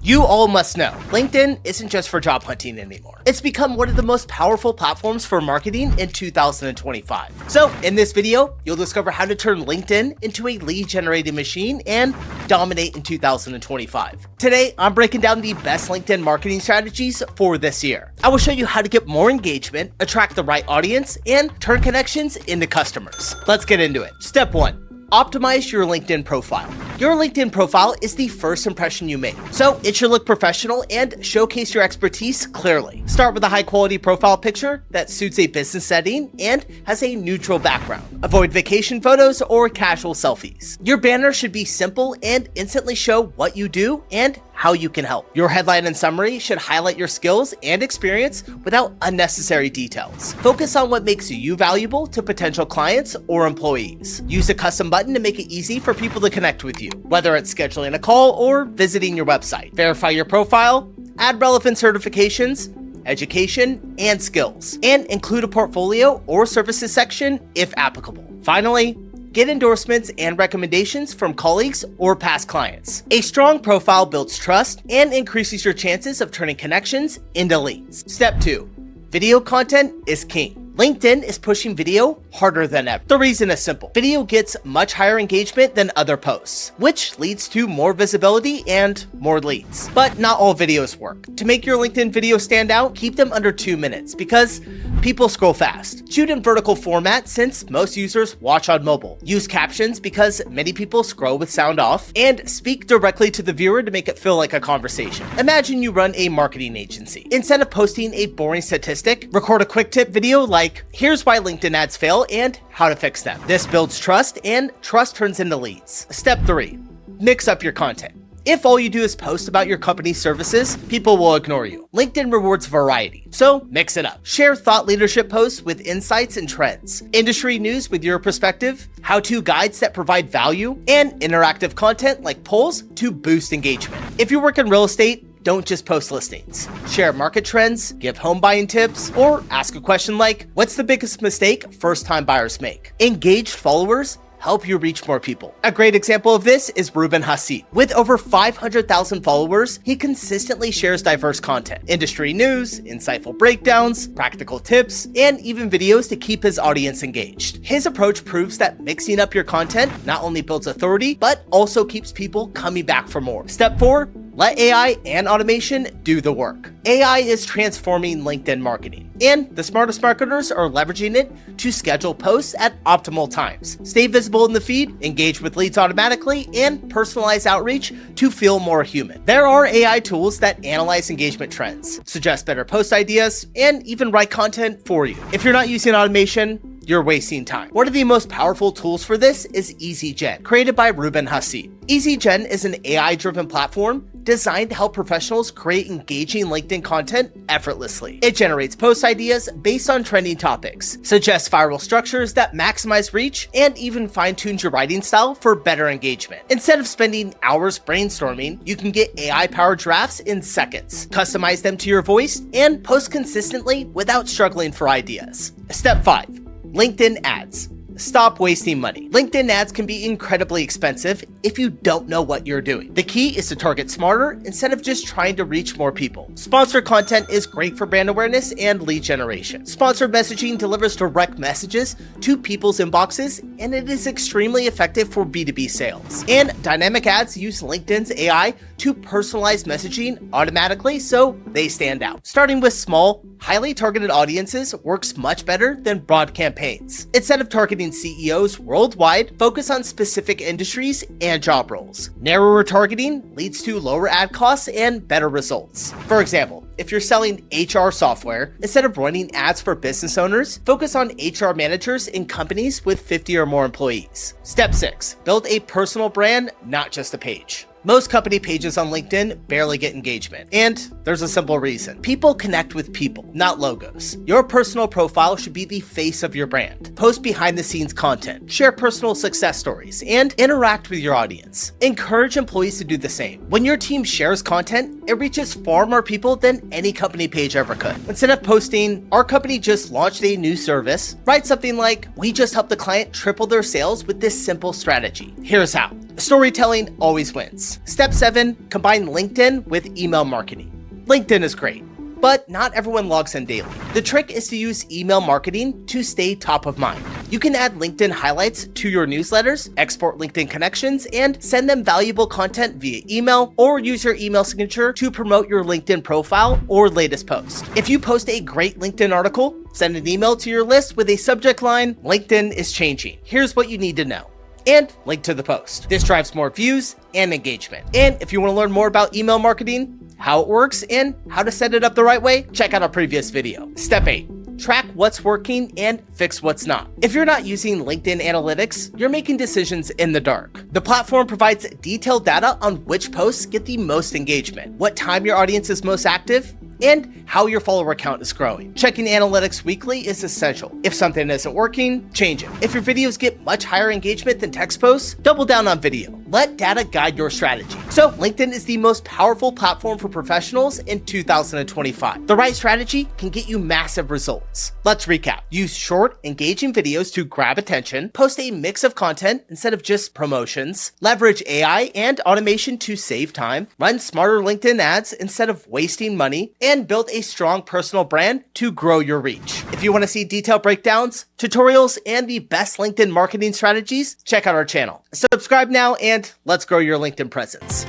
You all must know, LinkedIn isn't just for job hunting anymore. It's become one of the most powerful platforms for marketing in 2025. So in this video, you'll discover how to turn LinkedIn into a lead generating machine and dominate in 2025. Today, I'm breaking down the best LinkedIn marketing strategies for this year. I will show you how to get more engagement, attract the right audience, and turn connections into customers. Let's get into it. Step 1. Optimize your LinkedIn profile. Your LinkedIn profile is the first impression you make, so it should look professional and showcase your expertise clearly. Start with a high-quality profile picture that suits a business setting and has a neutral background. Avoid vacation photos or casual selfies. Your banner should be simple and instantly show what you do and how you can help. Your headline and summary should highlight your skills and experience without unnecessary details. Focus on what makes you valuable to potential clients or employees. Use a custom button to make it easy for people to connect with you, whether it's scheduling a call or visiting your website. Verify your profile, add relevant certifications, education, and skills, and include a portfolio or services section if applicable. Finally, get endorsements and recommendations from colleagues or past clients. A strong profile builds trust and increases your chances of turning connections into leads. Step 2. Video content is king. LinkedIn is pushing video harder than ever. The reason is simple. Video gets much higher engagement than other posts, which leads to more visibility and more leads. But not all videos work. To make your LinkedIn video stand out, keep them under 2 minutes because people scroll fast. Shoot in vertical format since most users watch on mobile. Use captions because many people scroll with sound off, and speak directly to the viewer to make it feel like a conversation. Imagine you run a marketing agency. Instead of posting a boring statistic, record a quick tip video like, here's why LinkedIn ads fail and how to fix them. This builds trust, and trust turns into leads. Step 3. Mix up your content. If all you do is post about your company's services, people will ignore you. LinkedIn rewards variety, so mix it up. Share thought leadership posts with insights and trends, industry news with your perspective, how-to guides that provide value, and interactive content like polls to boost engagement. If you work in real estate, don't just post listings. Share market trends, give home buying tips, or ask a question like, what's the biggest mistake first-time buyers make? Engaged followers help you reach more people. A great example of this is Ruben Hassid. With over 500,000 followers, he consistently shares diverse content, industry news, insightful breakdowns, practical tips, and even videos to keep his audience engaged. His approach proves that mixing up your content not only builds authority, but also keeps people coming back for more. Step 4. Let AI and automation do the work. AI is transforming LinkedIn marketing, and the smartest marketers are leveraging it to schedule posts at optimal times, stay visible in the feed, engage with leads automatically, and personalize outreach to feel more human. There are AI tools that analyze engagement trends, suggest better post ideas, and even write content for you. If you're not using automation, you're wasting time. One of the most powerful tools for this is EasyGen, created by Ruben Hassid. EasyGen is an AI-driven platform designed to help professionals create engaging LinkedIn content effortlessly. It generates post ideas based on trending topics, suggests viral structures that maximize reach, and even fine-tunes your writing style for better engagement. Instead of spending hours brainstorming, you can get AI-powered drafts in seconds, customize them to your voice, and post consistently without struggling for ideas. Step 5. LinkedIn ads. Stop wasting money. LinkedIn ads can be incredibly expensive if you don't know what you're doing. The key is to target smarter instead of just trying to reach more people. Sponsored content is great for brand awareness and lead generation. Sponsored messaging delivers direct messages to people's inboxes, and it is extremely effective for B2B sales. And dynamic ads use LinkedIn's AI to personalize messaging automatically so they stand out. Starting with small, highly targeted audiences works much better than broad campaigns. Instead of targeting CEOs worldwide, focus on specific industries and job roles. Narrower targeting leads to lower ad costs and better results. For example, if you're selling HR software, instead of running ads for business owners, focus on HR managers in companies with 50 or more employees. Step 6. Build a personal brand, not just a page. Most company pages on LinkedIn barely get engagement, and there's a simple reason. People connect with people, not logos. Your personal profile should be the face of your brand. Post behind-the-scenes content, share personal success stories, and interact with your audience. Encourage employees to do the same. When your team shares content, it reaches far more people than any company page ever could. Instead of posting, "Our company just launched a new service," write something like, "We just helped the client triple their sales with this simple strategy. Here's how." Storytelling always wins. Step 7, combine LinkedIn with email marketing. LinkedIn is great, but not everyone logs in daily. The trick is to use email marketing to stay top of mind. You can add LinkedIn highlights to your newsletters, export LinkedIn connections, and send them valuable content via email, or use your email signature to promote your LinkedIn profile or latest post. If you post a great LinkedIn article, send an email to your list with a subject line, "LinkedIn is changing. Here's what you need to know," and link to the post. This drives more views and engagement. And if you want to learn more about email marketing, how it works, and how to set it up the right way, check out our previous video. Step 8. Track what's working and fix what's not. If you're not using LinkedIn Analytics, you're making decisions in the dark. The platform provides detailed data on which posts get the most engagement, what time your audience is most active, and how your follower count is growing. Checking analytics weekly is essential. If something isn't working, change it. If your videos get much higher engagement than text posts, double down on video. Let data guide your strategy. So LinkedIn is the most powerful platform for professionals in 2025. The right strategy can get you massive results. Let's recap. Use short, engaging videos to grab attention, post a mix of content instead of just promotions, leverage AI and automation to save time, run smarter LinkedIn ads instead of wasting money, and build a strong personal brand to grow your reach. If you want to see detailed breakdowns, tutorials, and the best LinkedIn marketing strategies, check out our channel. Subscribe now and let's grow your LinkedIn presence.